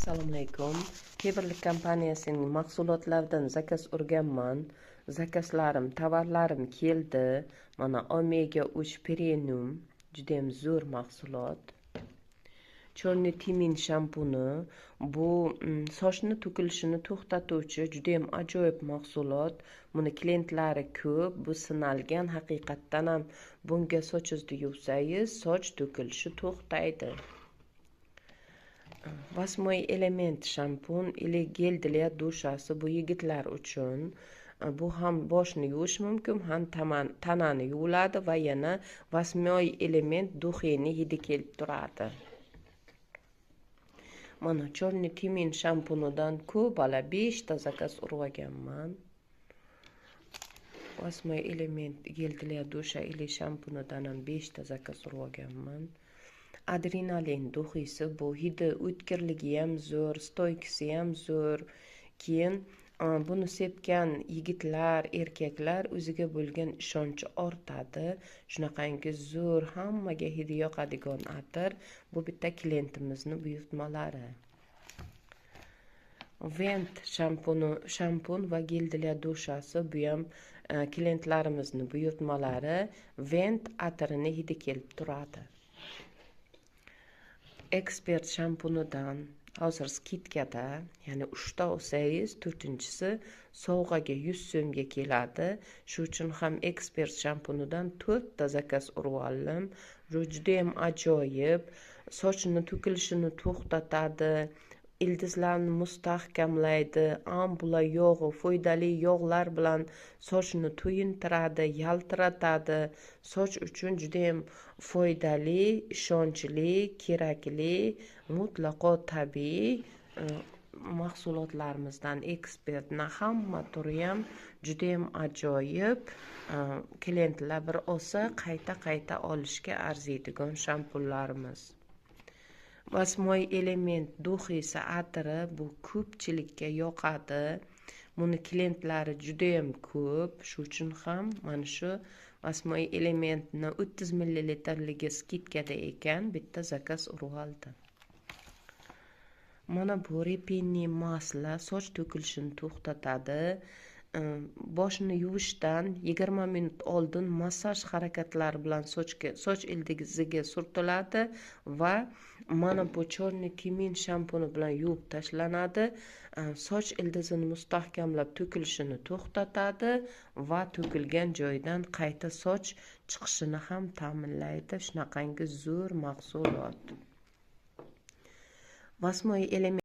Assalomu alaykum. Tebrlik kompaniyasining mahsulotlaridan zakaz urganman. Zakazlarim, tovarlarim keldi. Mana Omega 3 Premium judayam zo'r mahsulot. Chorniy timin shampuni. Bu sochni to'kilishini to'xtatuvchi judayam ajoyib mahsulot. Buni klientlari ko'p. Bu sinalgan, haqiqatdan ham bunga sochingizni yuvsangiz, soch to'kilishi to'xtaydi. Восьмой element shampun или gel для dushasi bu yigitlar uchun. Bu ham boshni yuvish mumkin, ham tanani yuviladi va yana восьмой element duxini hidi kelib turadi. Mana chorniy timin shampunidan ko'p 5 ta zakaz urganman. Восьмой element gel для dusha или shampunidan ham 5 ta zakaz urganman. Adrenalin duxisi bu hidi o'tkirligi ham zo'r, stoykisi ham zo'r. Keyin buni sepgan yigitlar, erkaklar o'ziga bo'lgan ishonchi ortadi. Shunaqangi zo'r, hammaga hidi yoqadigan atir. Bu bitta klientimizni buyurtmalari. Vent shampun va gel для dushasi bu ham klientlarimizni buyurtmalari. Vent atirini hidi kelib turadi. Expert shampunidan hozir skidkada, ya'ni 3 ta olsangiz, 4-chisi sovg'aga 100 so'mga keladi. Shu uchun ham Expert shampunidan 4 ta zakaz urib oldim. Judayam ajoyib, sochni to'kilishini to'xtatadi, ildizlarni mustahkamlaydi, ampula yog'i, foydali yog'lar bilan sochni to'yintiradi, yaltiratadi. Soch uchun judayam foydali, ishonchli, kerakli, mutlaqo tabiiy mahsulotlarimizdan Expertni hamma turi ham judayam ajoyib. Klientlar bir olsa qayta olishga arziydigan shampunlarimiz. Восьмой element duxisi atiri bu ko'pchilikka yoqadi. Buni klientlari judayam ko'p. Shu uchun ham mana shu Восьмой elementni 30 ml skidkada ekan, bitta zakaz urib oldim. Mana bu Repenni masla soch to'kilishini to'xtatadi. Boshni yuvishdan 20 minut oldin massaj harakatlari bilan soch ildiziga surtiladi va mana bu chorniy timin shampuni bilan yuvib tashlanadi. Soch ildizini mustahkamlab to'kilishini to'xtatadi va to'kilgan joydan qayta soch chiqishini ham ta'minlaydi. Shunaqangi zo'r mahsulot. Восьмой element